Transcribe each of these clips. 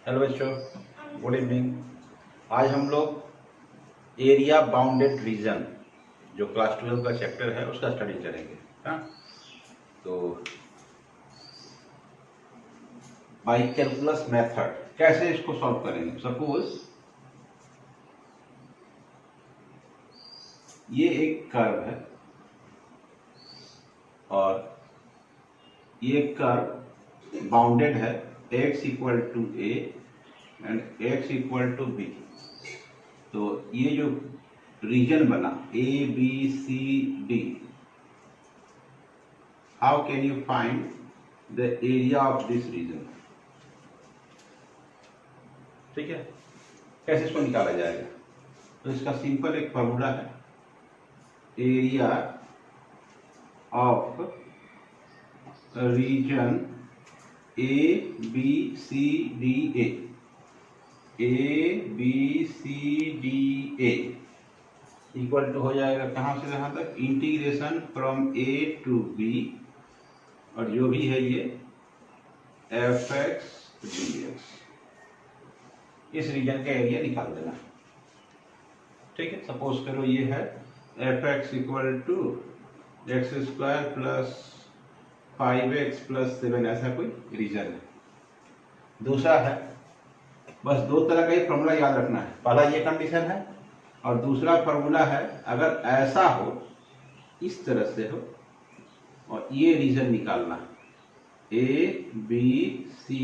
Hello बच्चों, good evening. आज हम लोग एरिया बाउंडेड रीजन जो क्लास 12 का चैप्टर है उसका स्टडी करेंगे। हाँ, तो बाई कैलकुलस मेथड कैसे इसको सॉल्व करेंगे। सपोज ये एक कर्व है और ये कर्व बाउंडेड है x equal to a and x equal to b। तो ये जो रीजन बना A B C D, how can you find the area of this region. ठीक है, कैसे इसको निकाला जाएगा। तो इसका सिंपल एक फॉर्मूला है, area of region A B C D A B C D A equal to हो जाएगा कहाँ से कहाँ तक, integration from A to B, और जो भी है ये एफ एक्स डी एक्स। इस रीजन का एरिया निकाल देना। ठीक है, सपोज करो ये है F X equal to X square plus 5x plus 7, ऐसा कोई रीजन है। दूसरा है, बस दो तरह का ही फॉर्मूला याद रखना है। पहला ये कंडीशन है और दूसरा फॉर्मूला है अगर ऐसा हो, इस तरह से हो और ये रीजन निकालना ए बी सी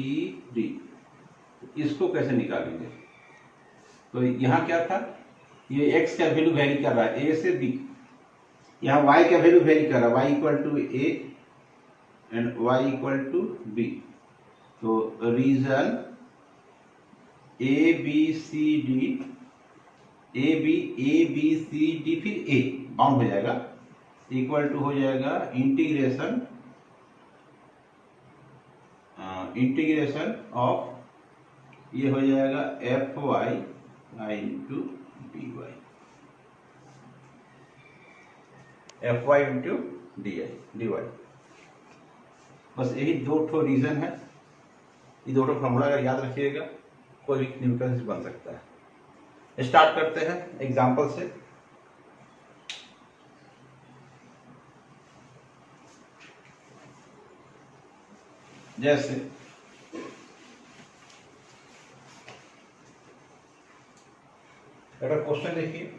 डी। इसको कैसे निकालेंगे। तो यहाँ क्या था, ये x का वैल्यू वेरी कर रहा है a से b, यहाँ y का वैल्यू वेरी कर रहा है y equal to a and y equal to b। तो region A B C D, A B C D फिर a बाउंड हो जाएगा, इक्वल टू हो जाएगा इंटीग्रेशन ऑफ, ये हो जाएगा F Y I into D Y, F Y into D Y. बस यही दो ठो रीजन है। ये दो ठो फॉर्मूला अगर याद रखिएगा कोई भी न्यूटन बन सकता है। स्टार्ट करते हैं एग्जांपल से। जैसे अगर क्वेश्चन देखिए,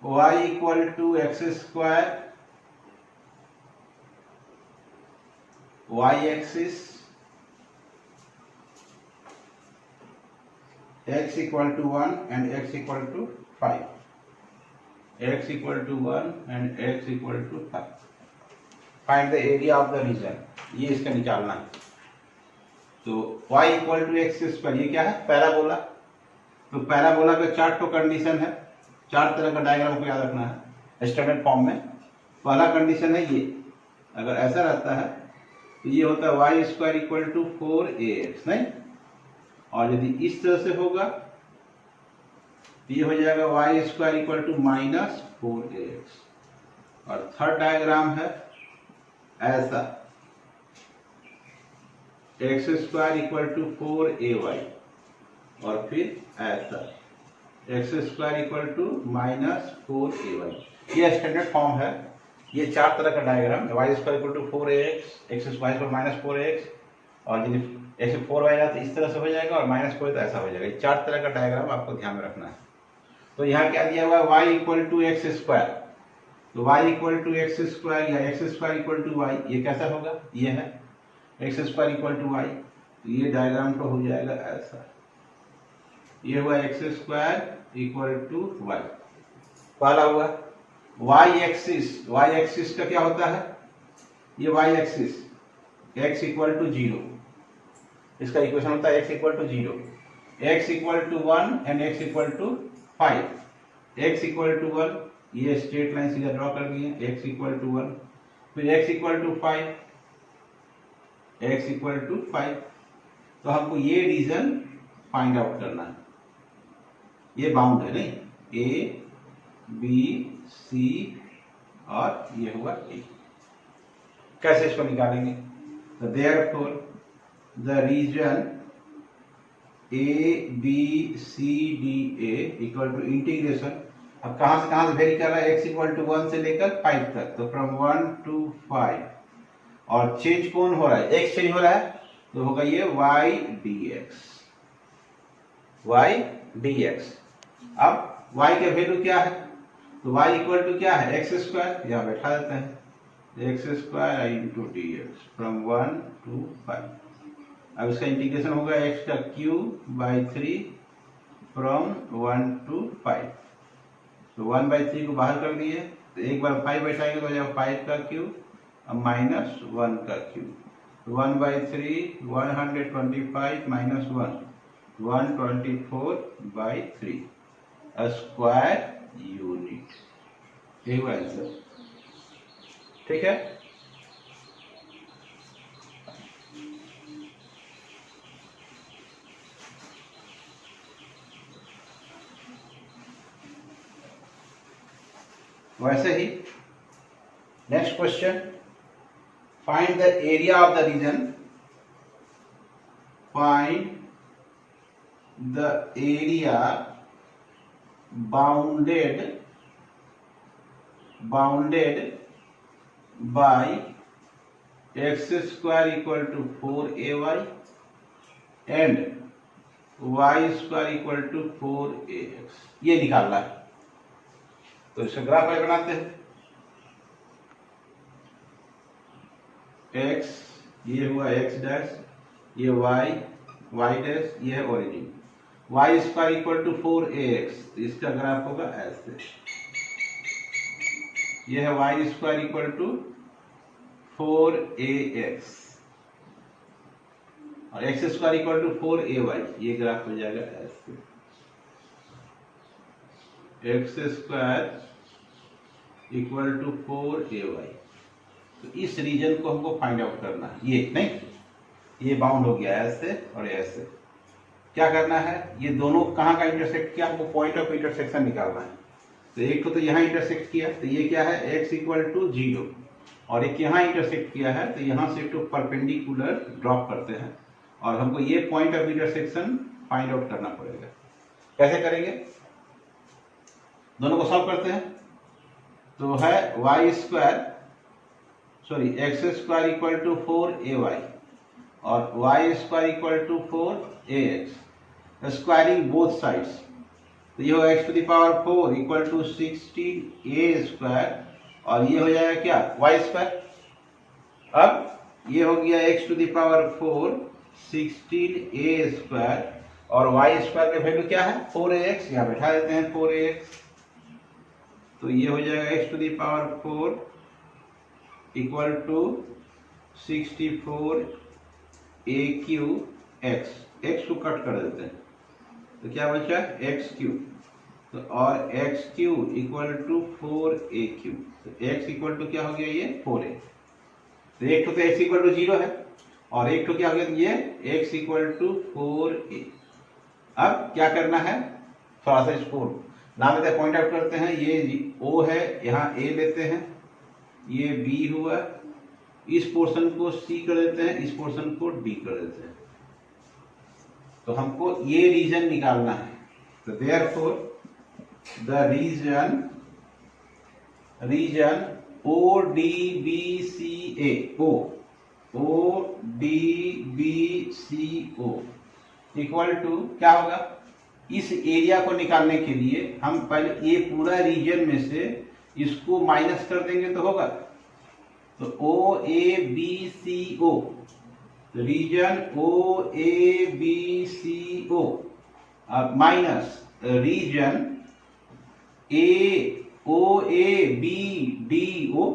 y equal to X square, y axis, x equal to 1 and x equal to 5, x equal to 1 and x equal to 5। Find the area of the region, ये इसका निकालना है। तो y equal to X square, ये क्या है, parabola. तो parabola का चार तो कंडीशन है, चार तरह का डायग्राम को याद रखना है स्टैंडर्ड फॉर्म में। पहला कंडीशन है ये, अगर ऐसा रहता है तो ये होता है Y square equal to 4ax, नहीं। और यदि इस तरह से होगा तो ये हो जाएगा Y square equal to minus 4ax। और थर्ड डायग्राम है ऐसा, X square equal to 4ay, और फिर ऐसा X square equal to minus 4ay। ये स्टैंडर्ड फॉर्म है। ये चार तरह का diagram, Y square equal to 4ax, X square equal minus 4ax, और यदि ऐसे 4y आया तो इस तरह से हो जाएगा, और माइनस 4 तो ऐसा हो जाएगा। ये चार तरह का डायग्राम आपको ध्यान में रखना है। तो यहाँ क्या दिया हुआ है, Y equal to X square. तो Y equal to X square या X square equal to Y, ये कैसा होगा, ये है X square equal to Y. तो ये डायग्राम तो हो जाएगा ऐसा, ये हुआ X square equal to Y. पहला हुआ वाई एक्सिस का क्या होता है, ये Y axis X equal to 0, इसका इक्वेशन होता है X equal to 0, X equal to 1 and X equal to 5। X equal to 1, ये स्ट्रेट लाइन सीधा ड्रॉ कर दिए, एक्स इक्वल टू 1, फिर X equal to 5, X equal to 5। तो हमको ये रीजन फाइंड आउट करना है। ये बाउंड है, नहीं, ए बी सी और ये हुआ ए। कैसे इसको निकालेंगे? तो therefore the region A B C D A equal to integration, अब कहां से वेरी कर रहा है, x इक्वल टू 1 से लेकर 5 तक, तो फ्रॉम 1 to 5, और चेंज कौन हो रहा है, x चेंज हो रहा है, तो होगा ये y dx। अब y का वैल्यू क्या है, तो y इक्वल टू क्या है, एक्स स्क्वायर, यहाँ बैठा देते हैं x square into D x from 1 to 5। अब इसका इंटीग्रेशन होगा x का क्यूब बाई 3 फ्रॉम 1 to 5, तो 1/3 को बाहर कर दिए, तो एक बार 5 बैठाएंगे तो हो जाएगा 5 का क्यूब अब माइनस 1 का क्यूब, 1/3 125 माइनस 1 124/3 स्क्वायर यूनिट, यही हुआ आंसर। ठीक है, वैसे ही next question, find the area of the region, find the area bounded by x square equal to 4ay and y square equal to 4ax, ये निकालना है। तो इसका ग्राफ बनाते हैं, x ये हुआ x डैश, ये y डैश, ये है origin, y square equal to 4ax, इसका ग्राफ होगा ऐसे, ये है y square equal to 4ax और x square equal to 4ay, ये ग्राफ हो जाएगा ऐसे, x square equal to 4ay। तो इस रीजन को हमको फाइंड आउट करना है, ये नहीं, ये बाउंड हो गया ऐसे और ऐसे, क्या करना है, ये दोनों कहाँ का इंटरसेक्ट किया, हमको पॉइंट ऑफ इंटरसेक्शन निकालना है। तो एक तो यहाँ इंटरसेक्ट किया, तो ये क्या है, x इक्वल टू 0, और एक यहाँ इंटरसेक्ट किया है, तो यहाँ से तो परपेंडिकुलर ड्रॉप करते हैं, और हमको ये point of intersection find out करना पड़ेगा। कैसे करेंगे, दोनों को सॉल्व करते हैं, तो है x square equal to 4ay और y square equal to 4ax, squaring both sides, तो ये होगा x to the power 4 equal to 16a square, और ये हो जाएगा क्या, y स्क्वायर। अब ये हो गया x to the power 4 16a square और y स्क्वायर का वैल्यू क्या है, 4ax, यहाँ बैठा देते हैं 4ax, तो ये हो जाएगा x to the power 4 equal to 64a cube x को कट कर देते हैं, तो क्या बचा x क्यूब, तो और x cube equal to 4a cube, तो x इक्वल टू क्या हो गया, ये 4a, तो एक तो x इक्वल टू 0 है और एक तो क्या हो गया, ये x इक्वल टू 4a। अब क्या करना है, थोड़ा सा इसको नाम देते पॉइंट आउट करते हैं, ये O है, यहाँ A लेते हैं, ये B हुआ, इस पोर्शन को C कर देते हैं, इस पोर्शन को D कर देते हैं, तो हमको ये रीजन निकालना है। तो therefore the region ODBCA equal to क्या होगा, इस एरिया को निकालने के लिए हम पहले ये पूरा रीजन में से इसको माइनस कर देंगे तो होगा, तो OABCO, region OABCO minus region OABDO,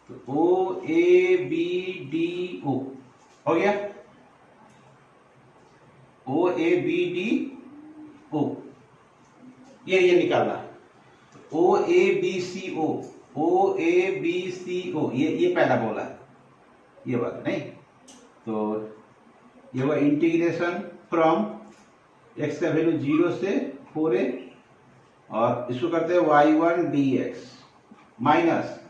तो OABDO हो गया, OABDO ये निकालना है, OABCO ये पहला बोला है, ये बात नहीं, तो ये हुआ इंटीग्रेशन फ्रॉम x का वैल्यू 0 से 4a और इसको करते हैं y1 dx minus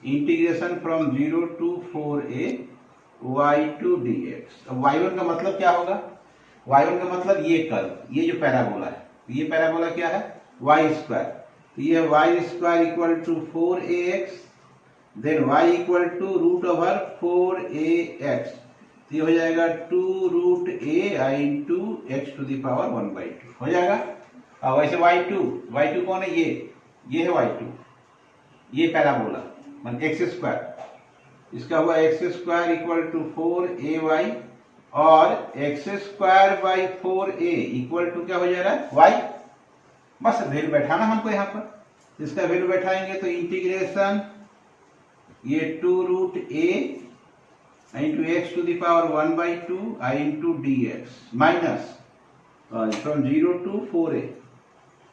integration from 0 to 4a y2 dx। अब y1 का मतलब क्या होगा? y1 का मतलब ये कर्व, ये जो पैराबोला है, ये पैराबोला क्या है? y square. तो ये y square equal to 4ax, then y equal to root over 4ax, तो ये हो जाएगा 2 root a into X to the power 1/2 हो जाएगा। और वैसे y2 कौन है? ये है y2, ये पैराबोला मतलब एक्स स्क्वायर, इसका हुआ X square equal to 4ay और X square by 4a equal to क्या हो जा रहा है? y। बस वैल्यू बैठाना हमको यहाँ पर, इसका वैल्यू बैठाएंगे तो इंटीग्रेशन ये 2 root a into X to the power 1/2 i into dx minus from 0 to 4a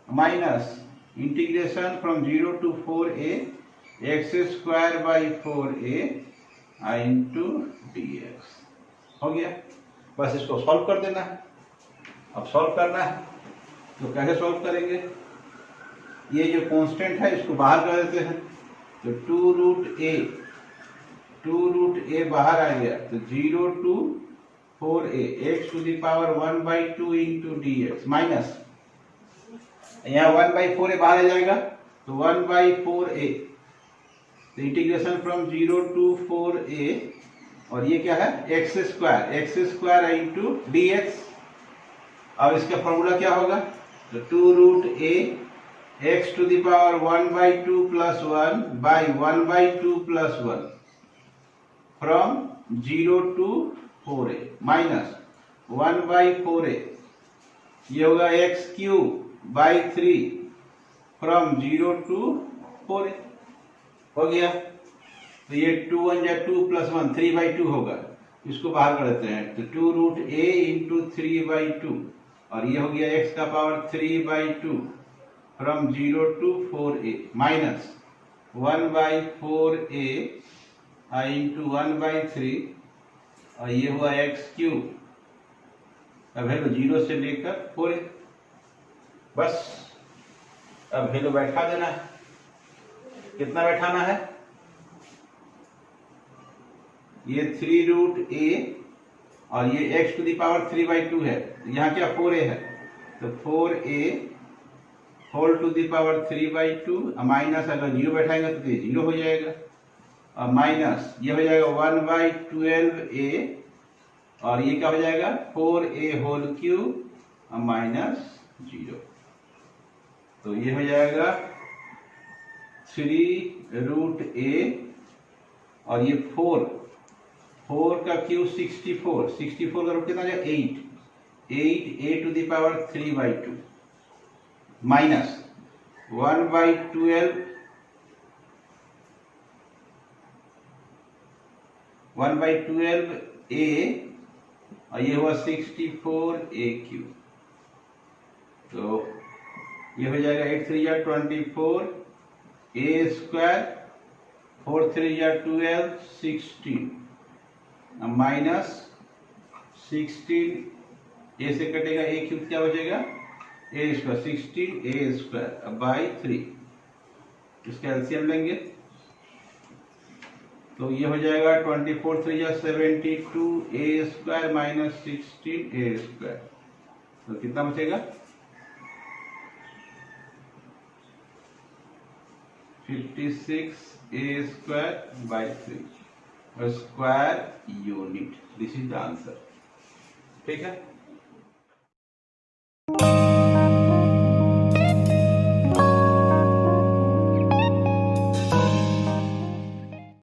minus integration from 0 to 4a X square by 4a i into dx हो गया। बस इसको सॉल्व कर देना है। अब सॉल्व करना है तो कैसे सॉल्व करेंगे? ये जो कांस्टेंट है इसको बाहर कर देते हैं, तो 2 रूट a बाहर आ गया, तो 0 to 4a X to the power 1/2 into dx minus यहाँ 1/4a बाहर आ जाएगा, तो 1/4a, तो इंटीग्रेशन फ्रॉम 0 to 4a और ये क्या है? X square into dx। अब इसका फॉर्मूला क्या होगा? तो 2 root a X to the power 1/2 plus 1 by 1/2 plus 1 from 0 to 4a minus 1/4a, ये होगा X cube by 3 from 0 to 4a हो गया। तो ये 2 1 या 2 प्लस 1 3/2 होगा, इसको बाहर कर देते हैं, तो 2 रूट a इंटू 3/2 और ये हो गया x का power 3/2 from 0 to 4a minus 1/4a i into 1/3 और ये हुआ एक्स क्यूब, अब वैल्यू 0 से लेकर 4a। बस अब वैल्यू बैठा देना है। कितना बैठाना है? ये 3 रूट a और ये x टू द पावर 3/2 है, यहाँ क्या 4a है, तो 4a whole to the power 3/2 minus अगर 0 बैठाएंगे तो ये 0 हो जाएगा और माइनस ये हो जाएगा 1/12a और ये क्या हो जाएगा? 4a होल क्यूब माइनस 0, तो ये हो जाएगा 3 रूट a और ये 4 का क्यूब 64 का रूट कितना जाएगा? 8a to the power 3/2 minus 1/12 a और ये हुआ 64a क्यूब, तो ये हो जाएगा 8 3 या 24 a स्क्वायर 4 3 या 12 16 माइनस 16 a से कटेगा a क्यूब क्या हो जाएगा? a square 16a square by 3, इसका एलसीएम लेंगे तो ये हो जाएगा 24 3 या 72 a square minus 16 a square, तो कितना बचेगा? 56 a square by 3 square unit. This is the answer. ठीक है।